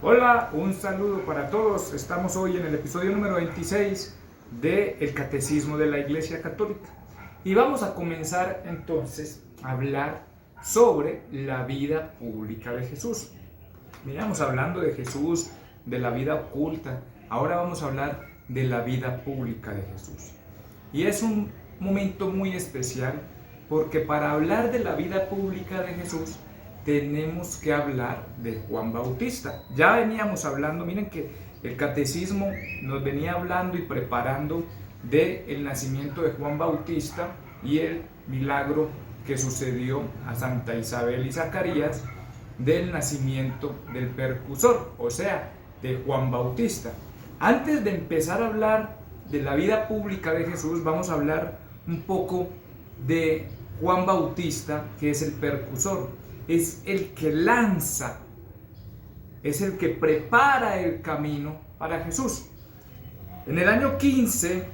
Hola, un saludo para todos. Estamos hoy en el episodio número 26 de El Catecismo de la Iglesia Católica. Y vamos a comenzar entonces a hablar sobre la vida pública de Jesús. Veníamos hablando de Jesús, de la vida oculta. Ahora vamos a hablar de la vida pública de Jesús. Y es un momento muy especial porque para hablar de la vida pública de Jesús tenemos que hablar de Juan Bautista. Ya veníamos hablando, miren que el catecismo nos venía hablando y preparando del nacimiento de Juan Bautista y el milagro que sucedió a Santa Isabel y Zacarías del nacimiento del precursor, o sea, de Juan Bautista. Antes de empezar a hablar de la vida pública de Jesús, vamos a hablar un poco de Juan Bautista, que es el precursor. Es el que lanza, es el que prepara el camino para Jesús. En el año 15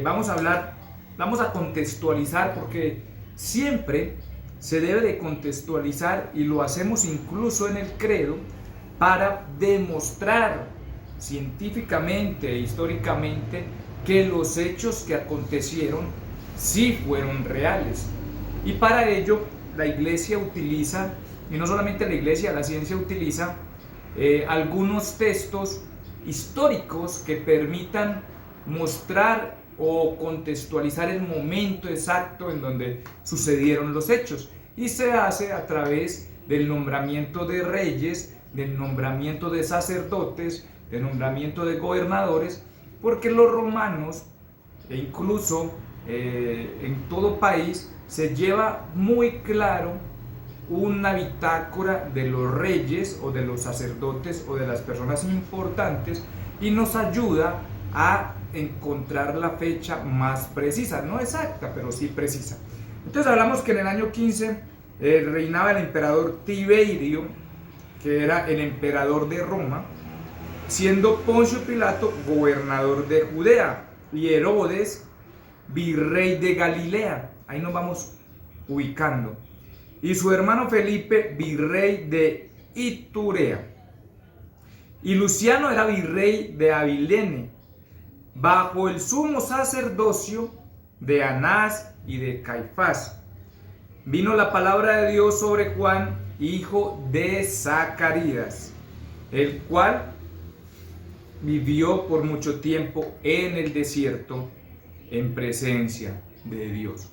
vamos a contextualizar, porque siempre se debe de contextualizar y lo hacemos incluso en el credo para demostrar científicamente e históricamente que los hechos que acontecieron sí fueron reales. Y para ello la Iglesia utiliza, y no solamente la Iglesia, la ciencia utiliza algunos textos históricos que permitan mostrar o contextualizar el momento exacto en donde sucedieron los hechos. Y se hace a través del nombramiento de reyes, del nombramiento de sacerdotes, del nombramiento de gobernadores, porque los romanos, e incluso en todo país, se lleva muy claro una bitácora de los reyes o de los sacerdotes o de las personas importantes, y nos ayuda a encontrar la fecha más precisa, no exacta, pero sí precisa. Entonces hablamos que en el año 15 reinaba el emperador Tiberio, que era el emperador de Roma, siendo Poncio Pilato gobernador de Judea y Herodes virrey de Galilea. Ahí nos vamos ubicando. Y su hermano Felipe, virrey de Iturea. Y Luciano era virrey de Abilene, bajo el sumo sacerdocio de Anás y de Caifás. Vino la palabra de Dios sobre Juan, hijo de Zacarías, el cual vivió por mucho tiempo en el desierto en presencia de Dios.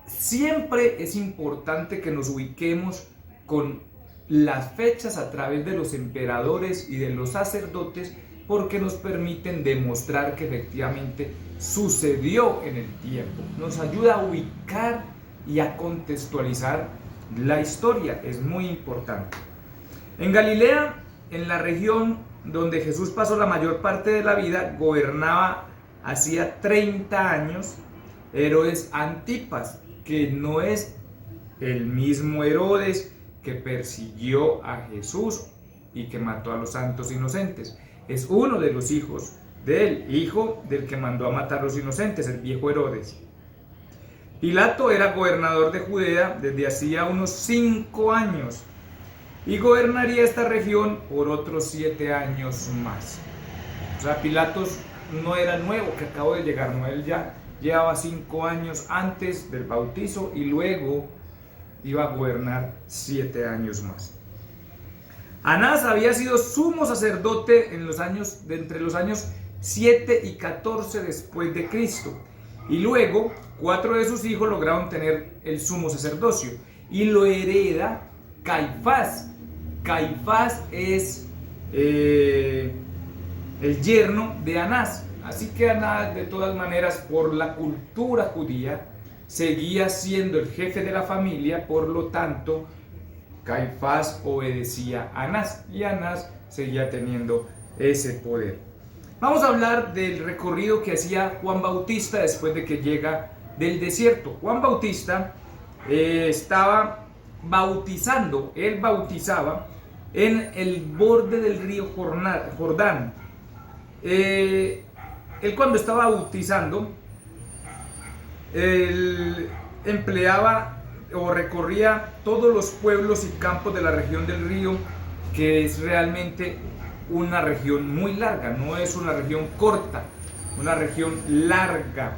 Siempre es importante que nos ubiquemos con las fechas a través de los emperadores y de los sacerdotes, porque nos permiten demostrar que efectivamente sucedió en el tiempo. Nos ayuda a ubicar y a contextualizar la historia, es muy importante. En Galilea, en la región donde Jesús pasó la mayor parte de la vida, gobernaba hacía 30 años Herodes Antipas, que no es el mismo Herodes que persiguió a Jesús y que mató a los santos inocentes. Es uno de los hijos de él, hijo del que mandó a matar a los inocentes, el viejo Herodes. Pilato era gobernador de Judea desde hacía unos 5 años y gobernaría esta región por otros 7 años más. O sea, Pilatos no era nuevo, que acabó de llegar, no, él ya llevaba 5 años antes del bautizo y luego iba a gobernar 7 años más. Anás había sido sumo sacerdote entre los años 7 y 14 después de Cristo, y luego 4 de sus hijos lograron tener el sumo sacerdocio y lo hereda Caifás. Caifás es el yerno de Anás. Así que Anás, de todas maneras, por la cultura judía, seguía siendo el jefe de la familia, por lo tanto, Caifás obedecía a Anás y Anás seguía teniendo ese poder. Vamos a hablar del recorrido que hacía Juan Bautista después de que llega del desierto. Juan Bautista estaba bautizando, él bautizaba en el borde del río Jordán. Él, cuando estaba bautizando, él empleaba o recorría todos los pueblos y campos de la región del río que es realmente una región muy larga, no es una región corta, una región larga.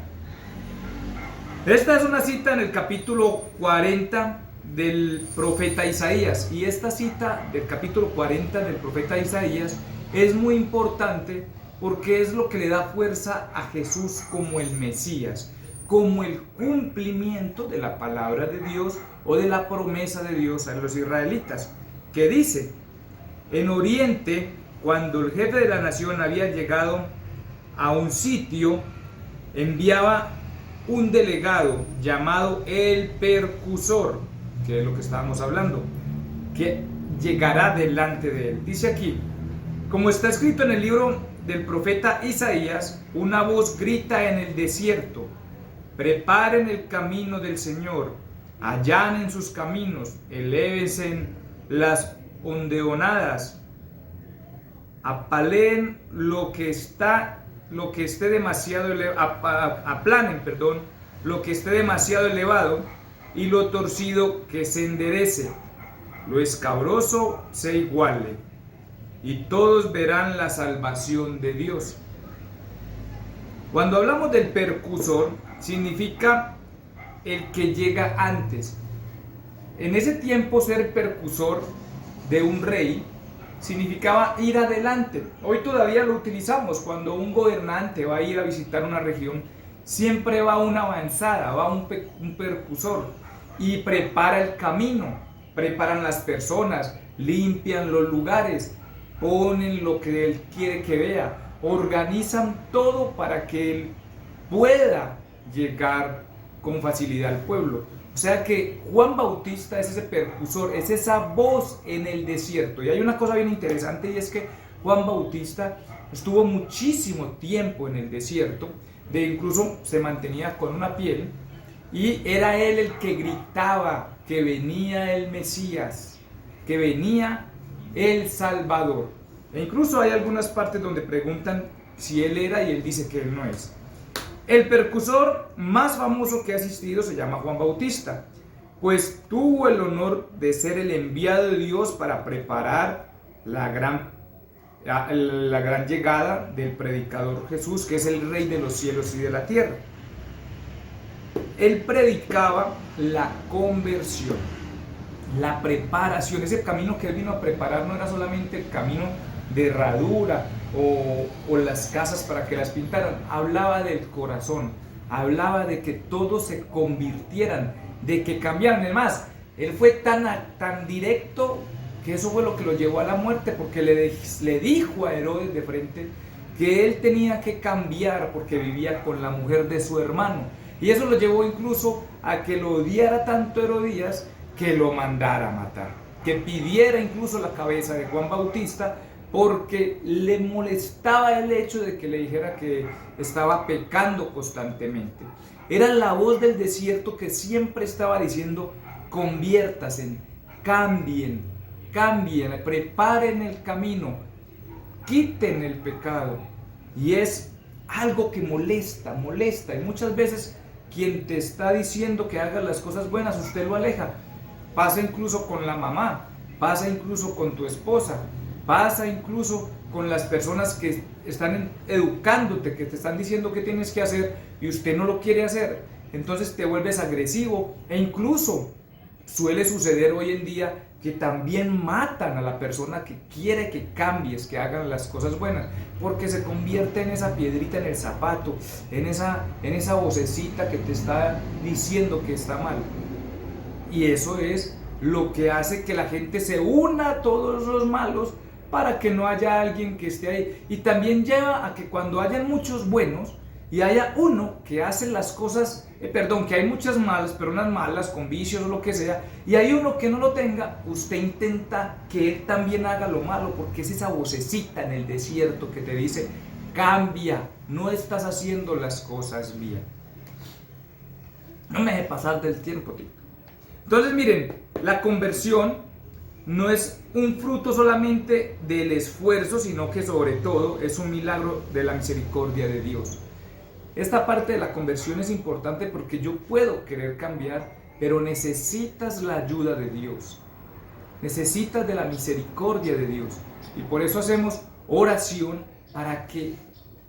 Esta es una cita en el capítulo 40 del profeta Isaías, y esta cita del capítulo 40 del profeta Isaías es muy importante porque es lo que le da fuerza a Jesús como el Mesías, como el cumplimiento de la palabra de Dios o de la promesa de Dios a los israelitas, que dice: en Oriente, cuando el jefe de la nación había llegado a un sitio, enviaba un delegado llamado el percusor, que es lo que estábamos hablando, que llegará delante de él. Dice aquí, como está escrito en el libro del profeta Isaías, una voz grita en el desierto: preparen el camino del Señor, allanen sus caminos, elévense las ondeonadas, aplanen lo que esté demasiado elevado, y lo torcido que se enderece, lo escabroso se iguale, y todos verán la salvación de Dios. Cuando hablamos del percusor, significa el que llega antes. En ese tiempo, ser percusor de un rey significaba ir adelante. Hoy todavía lo utilizamos. Cuando un gobernante va a ir a visitar una región, siempre va una avanzada, va un percusor y prepara el camino, preparan las personas, limpian los lugares, ponen lo que él quiere que vea, organizan todo para que él pueda llegar con facilidad al pueblo. O sea que Juan Bautista es ese percusor, es esa voz en el desierto. Y hay una cosa bien interesante, y es que Juan Bautista estuvo muchísimo tiempo en el desierto, incluso se mantenía con una piel, y era él el que gritaba que venía el Mesías, que venía el Salvador. E incluso hay algunas partes donde preguntan si él era, y él dice que él no es. El percusor más famoso que ha existido se llama Juan Bautista, pues tuvo el honor de ser el enviado de Dios para preparar la gran llegada del predicador Jesús, que es el Rey de los cielos y de la tierra. Él predicaba la conversión, la preparación. Ese camino que él vino a preparar no era solamente el camino de herradura o las casas para que las pintaran. Hablaba del corazón, hablaba de que todos se convirtieran, de que cambiaran. Además, él fue tan directo que eso fue lo que lo llevó a la muerte, porque le dijo a Herodes de frente que él tenía que cambiar porque vivía con la mujer de su hermano. Y eso lo llevó incluso a que lo odiara tanto Herodías que lo mandara a matar, que pidiera incluso la cabeza de Juan Bautista, porque le molestaba el hecho de que le dijera que estaba pecando constantemente. Era la voz del desierto que siempre estaba diciendo: conviértanse, cambien, preparen el camino, quiten el pecado. Y es algo que molesta, y muchas veces quien te está diciendo que hagas las cosas buenas, usted lo aleja. Pasa incluso con la mamá, pasa incluso con tu esposa, pasa incluso con las personas que están educándote, que te están diciendo qué tienes que hacer y usted no lo quiere hacer. Entonces te vuelves agresivo, e incluso suele suceder hoy en día que también matan a la persona que quiere que cambies, que hagan las cosas buenas, porque se convierte en esa piedrita en el zapato, en esa vocecita que te está diciendo que está mal. Y eso es lo que hace que la gente se una a todos los malos para que no haya alguien que esté ahí. Y también lleva a que cuando hayan muchos buenos y haya uno que hace las cosas, que hay muchas malas, pero unas malas con vicios o lo que sea, y hay uno que no lo tenga, usted intenta que él también haga lo malo, porque es esa vocecita en el desierto que te dice: cambia, no estás haciendo las cosas bien. No me deje pasar del tiempo, tío. Entonces miren, la conversión no es un fruto solamente del esfuerzo, sino que sobre todo es un milagro de la misericordia de Dios. Esta parte de la conversión es importante porque yo puedo querer cambiar, pero necesitas la ayuda de Dios. necesitas de la misericordia de Dios. Y por eso hacemos oración para que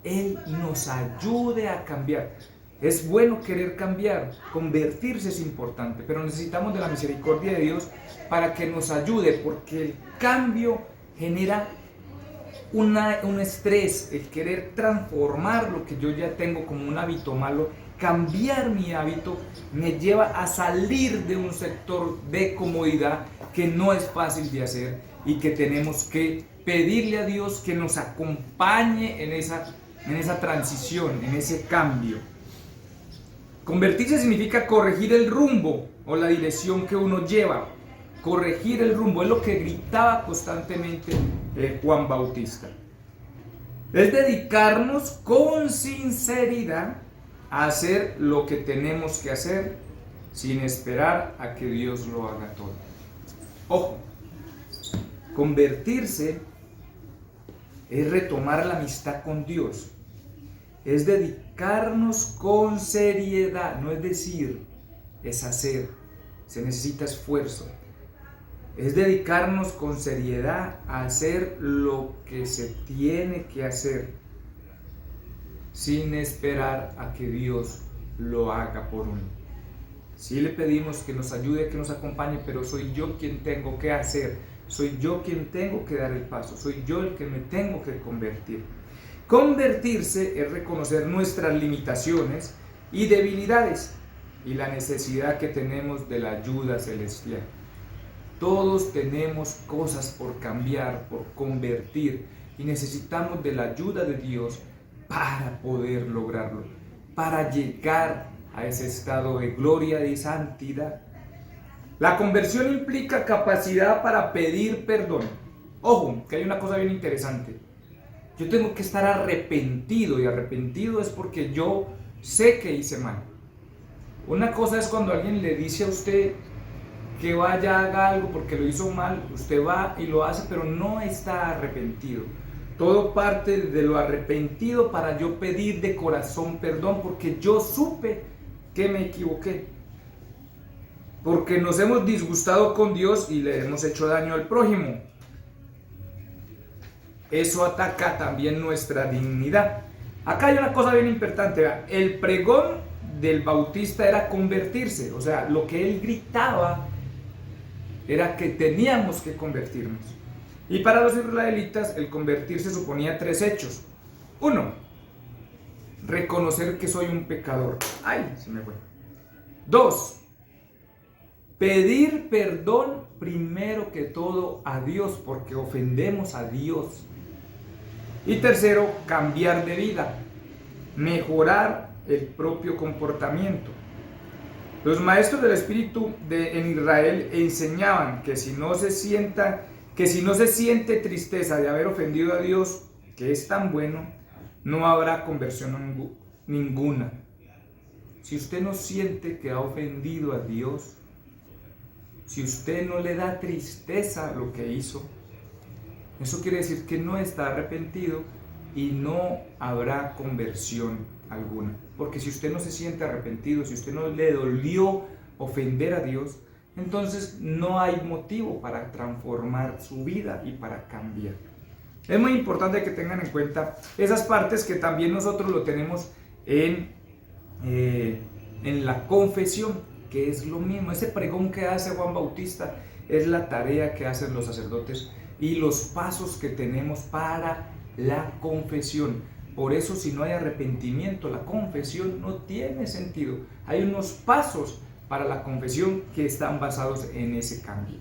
Él nos ayude a cambiar. Es bueno querer cambiar, convertirse es importante, pero necesitamos de la misericordia de Dios para que nos ayude, porque el cambio genera un estrés, el querer transformar lo que yo ya tengo como un hábito malo, cambiar mi hábito, me lleva a salir de un sector de comodidad que no es fácil de hacer y que tenemos que pedirle a Dios que nos acompañe en esa transición, en ese cambio. Convertirse significa corregir el rumbo o la dirección que uno lleva. Corregir el rumbo es lo que gritaba constantemente Juan Bautista. Es dedicarnos con sinceridad a hacer lo que tenemos que hacer sin esperar a que Dios lo haga todo. Ojo, convertirse es retomar la amistad con Dios. Es dedicarnos con seriedad, no es decir, es hacer, se necesita esfuerzo. Es dedicarnos con seriedad a hacer lo que se tiene que hacer, sin esperar a que Dios lo haga por uno. Sí le pedimos que nos ayude, que nos acompañe, pero soy yo quien tengo que hacer, soy yo quien tengo que dar el paso, soy yo el que me tengo que convertir. Convertirse es reconocer nuestras limitaciones y debilidades y la necesidad que tenemos de la ayuda celestial. Todos tenemos cosas por cambiar, por convertir y necesitamos de la ayuda de Dios para poder lograrlo, para llegar a ese estado de gloria y santidad. La conversión implica capacidad para pedir perdón. Ojo, que hay una cosa bien interesante. Yo tengo que estar arrepentido, y arrepentido es porque yo sé que hice mal. Una cosa es cuando alguien le dice a usted que vaya, haga algo porque lo hizo mal, usted va y lo hace, pero no está arrepentido. Todo parte de lo arrepentido para yo pedir de corazón perdón porque yo supe que me equivoqué. Porque nos hemos disgustado con Dios y le hemos hecho daño al prójimo. Eso ataca también nuestra dignidad. Acá hay una cosa bien importante, ¿verdad? El pregón del Bautista era convertirse, o sea, lo que él gritaba era que teníamos que convertirnos. Y para los israelitas el convertirse suponía 3 hechos. 1, reconocer que soy un pecador. ¡Ay! Se me fue. 2, pedir perdón primero que todo a Dios porque ofendemos a Dios. Y 3, cambiar de vida, mejorar el propio comportamiento. Los maestros del Espíritu en Israel enseñaban que si no se siente tristeza de haber ofendido a Dios, que es tan bueno, no habrá conversión ninguna. Si usted no siente que ha ofendido a Dios, si usted no le da tristeza lo que hizo, eso quiere decir que no está arrepentido y no habrá conversión alguna. Porque si usted no se siente arrepentido, si usted no le dolió ofender a Dios, entonces no hay motivo para transformar su vida y para cambiar. Es muy importante que tengan en cuenta esas partes que también nosotros lo tenemos en la confesión, que es lo mismo. Ese pregón que hace Juan Bautista es la tarea que hacen los sacerdotes y los pasos que tenemos para la confesión. Por eso, si no hay arrepentimiento, la confesión no tiene sentido. Hay unos pasos para la confesión que están basados en ese cambio.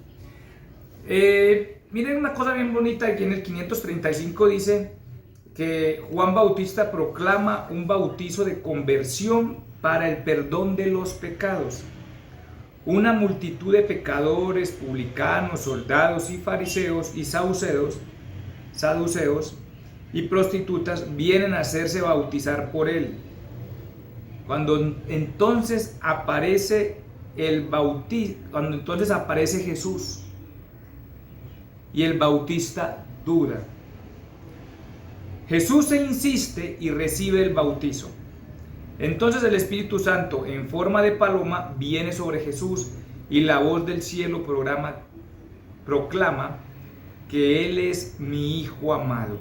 Miren una cosa bien bonita, aquí en el 535 dice que Juan Bautista proclama un bautizo de conversión para el perdón de los pecados. Una multitud de pecadores, publicanos, soldados y fariseos y saduceos y prostitutas vienen a hacerse bautizar por él. Cuando entonces aparece Jesús y el bautista duda. Jesús se insiste y recibe el bautizo. Entonces el Espíritu Santo en forma de paloma viene sobre Jesús y la voz del cielo proclama: proclama que Él es mi Hijo amado.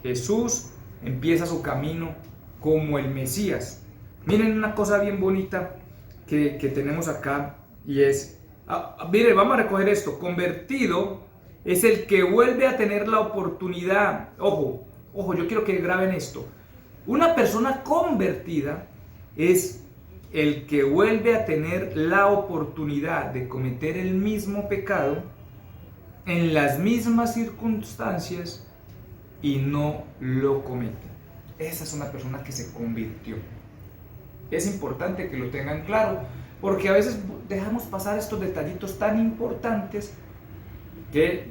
Jesús empieza su camino como el Mesías. Miren una cosa bien bonita que tenemos acá, y es, miren, vamos a recoger esto. Convertido es el que vuelve a tener la oportunidad. Ojo, yo quiero que graben esto. Una persona convertida es el que vuelve a tener la oportunidad de cometer el mismo pecado en las mismas circunstancias y no lo comete. Esa es una persona que se convirtió. Es importante que lo tengan claro, porque a veces dejamos pasar estos detallitos tan importantes que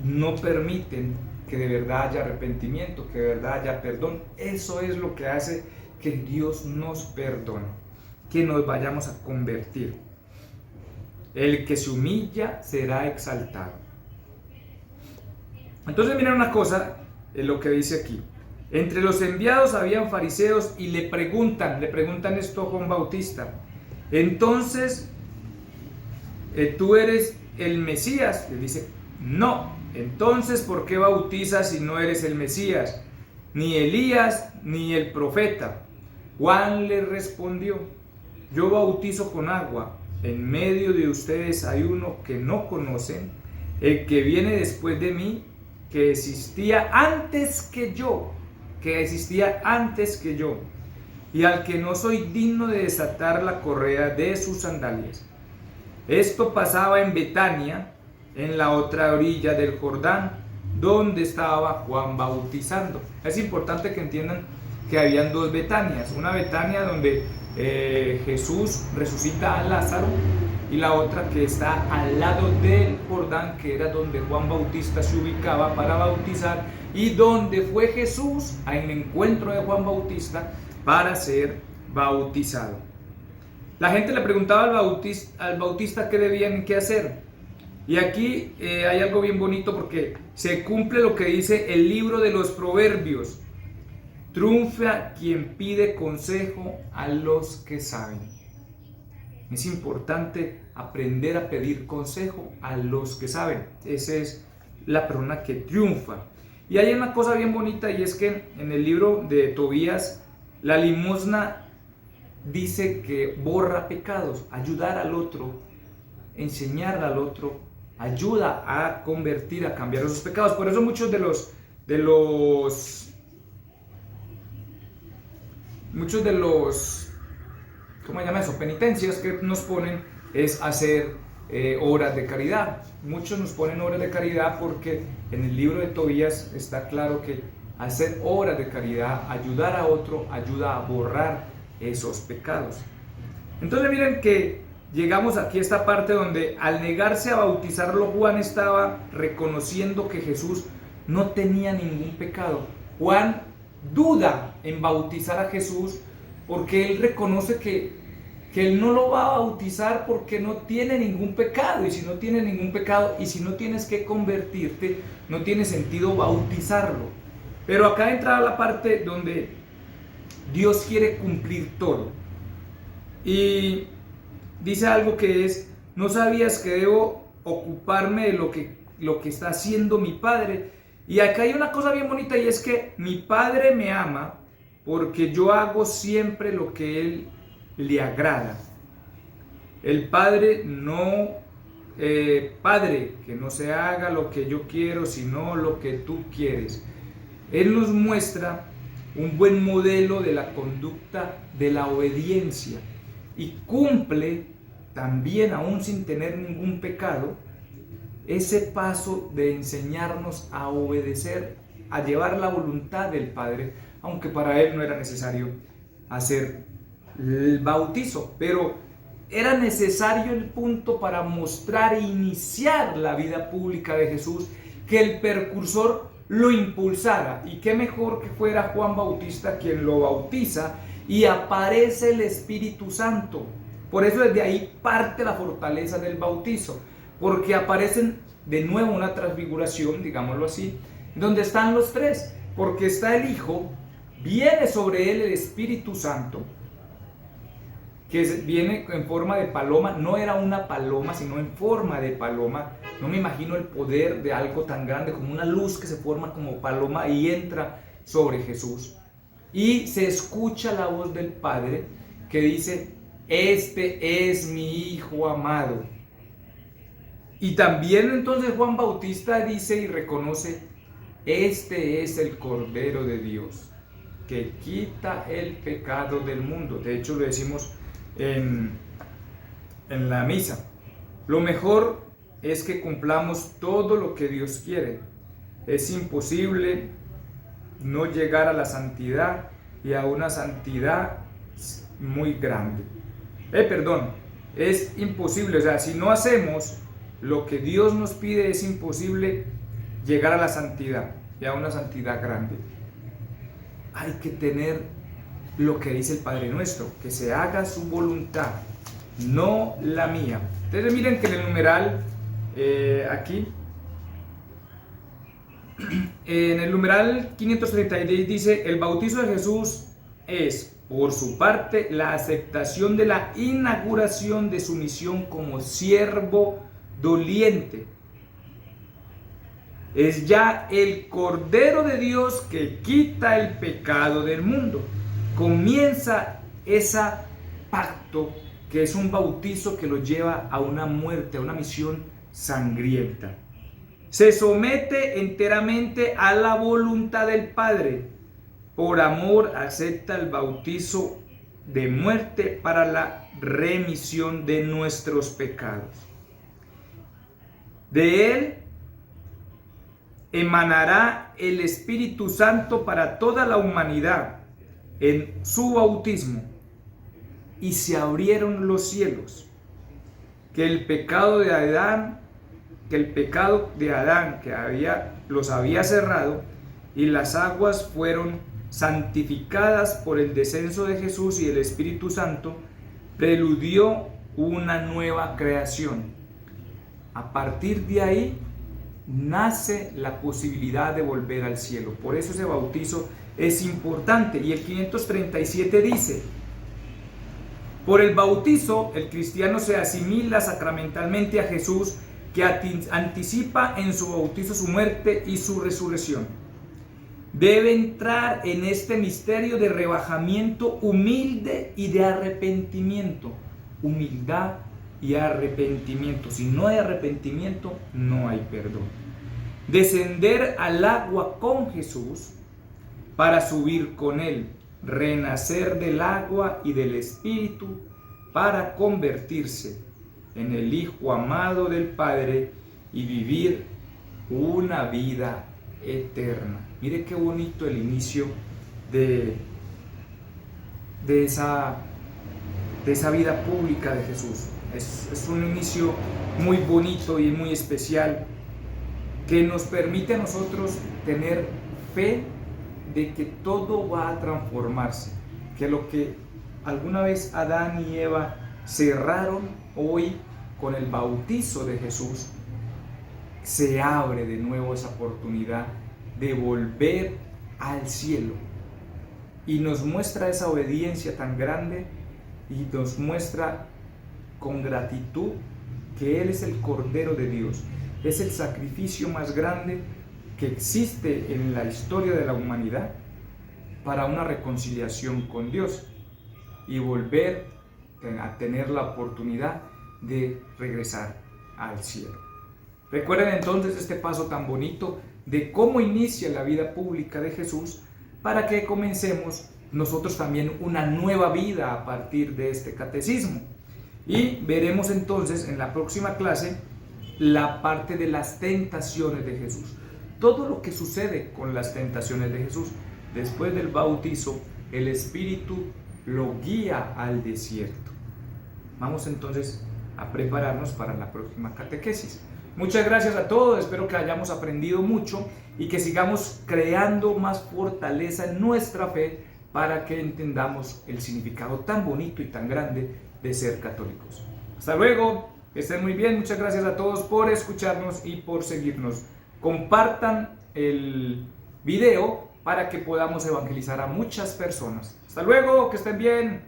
no permiten que de verdad haya arrepentimiento, que de verdad haya perdón. Eso es lo que hace que Dios nos perdone, que nos vayamos a convertir. El que se humilla será exaltado. Entonces miren una cosa, lo que dice aquí. Entre los enviados habían fariseos y le preguntan esto a Juan Bautista. Entonces, ¿tú eres el Mesías? Le dice, no. Entonces, ¿por qué bautizas si no eres el Mesías? Ni Elías, ni el profeta. Juan le respondió, yo bautizo con agua. En medio de ustedes hay uno que no conocen, el que viene después de mí, que existía antes que yo, y al que no soy digno de desatar la correa de sus sandalias. Esto pasaba en Betania, en la otra orilla del Jordán, donde estaba Juan bautizando. Es importante que entiendan que habían dos Betanias, una Betania donde Jesús resucita a Lázaro, y la otra que está al lado del Jordán, que era donde Juan Bautista se ubicaba para bautizar, y donde fue Jesús en el encuentro de Juan Bautista para ser bautizado. La gente le preguntaba al Bautista qué debían qué hacer. Y aquí hay algo bien bonito, porque se cumple lo que dice el libro de los Proverbios. Triunfa quien pide consejo a los que saben. Es importante aprender a pedir consejo a los que saben. Esa es la persona que triunfa. Y hay una cosa bien bonita, y es que en el libro de Tobías, la limosna dice que borra pecados. Ayudar al otro, enseñar al otro, ayuda a convertir, a cambiar esos pecados. Por eso muchos de los ¿cómo se llama eso? Penitencias que nos ponen es hacer obras de caridad. Muchos nos ponen obras de caridad porque en el libro de Tobías está claro que hacer obras de caridad, ayudar a otro, ayuda a borrar esos pecados. Entonces miren que llegamos aquí a esta parte donde al negarse a bautizarlo, Juan estaba reconociendo que Jesús no tenía ningún pecado. Juan duda en bautizar a Jesús porque él reconoce que él no lo va a bautizar porque no tiene ningún pecado, y si no tiene ningún pecado y si no tienes que convertirte, no tiene sentido bautizarlo. Pero acá entra la parte donde Dios quiere cumplir todo, y dice algo que es: ¿no sabías que debo ocuparme de lo que está haciendo mi Padre? Y acá hay una cosa bien bonita, y es que mi Padre me ama porque yo hago siempre lo que Él le agrada. El Padre Padre, que no se haga lo que yo quiero, sino lo que tú quieres. Él nos muestra un buen modelo de la conducta de la obediencia, y cumple también, aún sin tener ningún pecado, ese paso de enseñarnos a obedecer, a llevar la voluntad del Padre, aunque para Él no era necesario hacer el bautizo, pero era necesario el punto para mostrar e iniciar la vida pública de Jesús, que el precursor lo impulsara. Y qué mejor que fuera Juan Bautista quien lo bautiza, y aparece el Espíritu Santo. Por eso desde ahí parte la fortaleza del bautizo, porque aparecen de nuevo una transfiguración, digámoslo así, donde están los tres, porque está el Hijo, viene sobre él el Espíritu Santo, que viene en forma de paloma. No era una paloma, sino en forma de paloma. No me imagino el poder de algo tan grande como una luz que se forma como paloma y entra sobre Jesús. Y se escucha la voz del Padre que dice: este es mi Hijo amado. Y también entonces Juan Bautista dice y reconoce: este es el Cordero de Dios que quita el pecado del mundo. De hecho lo decimos en la misa. Lo mejor es que cumplamos todo lo que Dios quiere. Es imposible no llegar a la santidad, y a una santidad muy grande. Es imposible, o sea, si no hacemos lo que Dios nos pide, es imposible llegar a la santidad, y a una santidad grande. Hay que tener lo que dice el Padre Nuestro: que se haga su voluntad, no la mía. Entonces miren que en el numeral, aquí, en el numeral 536 dice: el bautizo de Jesús es, por su parte, la aceptación de la inauguración de su misión como siervo doliente. Es ya el Cordero de Dios que quita el pecado del mundo. Comienza ese pacto, que es un bautizo que lo lleva a una muerte, a una misión sangrienta. Se somete enteramente a la voluntad del Padre. Por amor acepta el bautizo de muerte para la remisión de nuestros pecados. De él emanará el Espíritu Santo para toda la humanidad en su bautismo, y se abrieron los cielos, que el pecado de Adán los había cerrado, y las aguas fueron santificadas por el descenso de Jesús, y el Espíritu Santo preludió una nueva creación. A partir de ahí nace la posibilidad de volver al cielo. Por eso ese bautizo es importante. Y el 537 dice: por el bautizo el cristiano se asimila sacramentalmente a Jesús, que anticipa en su bautizo su muerte y su resurrección. Debe entrar en este misterio de rebajamiento humilde y de arrepentimiento. Humildad y arrepentimiento. Si no hay arrepentimiento, no hay perdón. Descender al agua con Jesús para subir con Él. Renacer del agua y del Espíritu para convertirse en el Hijo amado del Padre y vivir una vida eterna. Mire qué bonito el inicio de esa vida pública de Jesús. Es un inicio muy bonito y muy especial, que nos permite a nosotros tener fe de que todo va a transformarse, que lo que alguna vez Adán y Eva cerraron, hoy con el bautizo de Jesús se abre de nuevo esa oportunidad de volver al cielo, y nos muestra esa obediencia tan grande, y nos muestra con gratitud que Él es el Cordero de Dios, es el sacrificio más grande que existe en la historia de la humanidad para una reconciliación con Dios y volver a tener la oportunidad de regresar al cielo. Recuerden entonces este paso tan bonito de cómo inicia la vida pública de Jesús, para que comencemos nosotros también una nueva vida a partir de este catecismo. Y veremos entonces en la próxima clase la parte de las tentaciones de Jesús. Todo lo que sucede con las tentaciones de Jesús. Después del bautizo, el Espíritu lo guía al desierto. Vamos entonces a prepararnos para la próxima catequesis. Muchas gracias a todos, espero que hayamos aprendido mucho y que sigamos creando más fortaleza en nuestra fe para que entendamos el significado tan bonito y tan grande de ser católicos. Hasta luego, que estén muy bien, muchas gracias a todos por escucharnos y por seguirnos. Compartan el video para que podamos evangelizar a muchas personas. Hasta luego, que estén bien.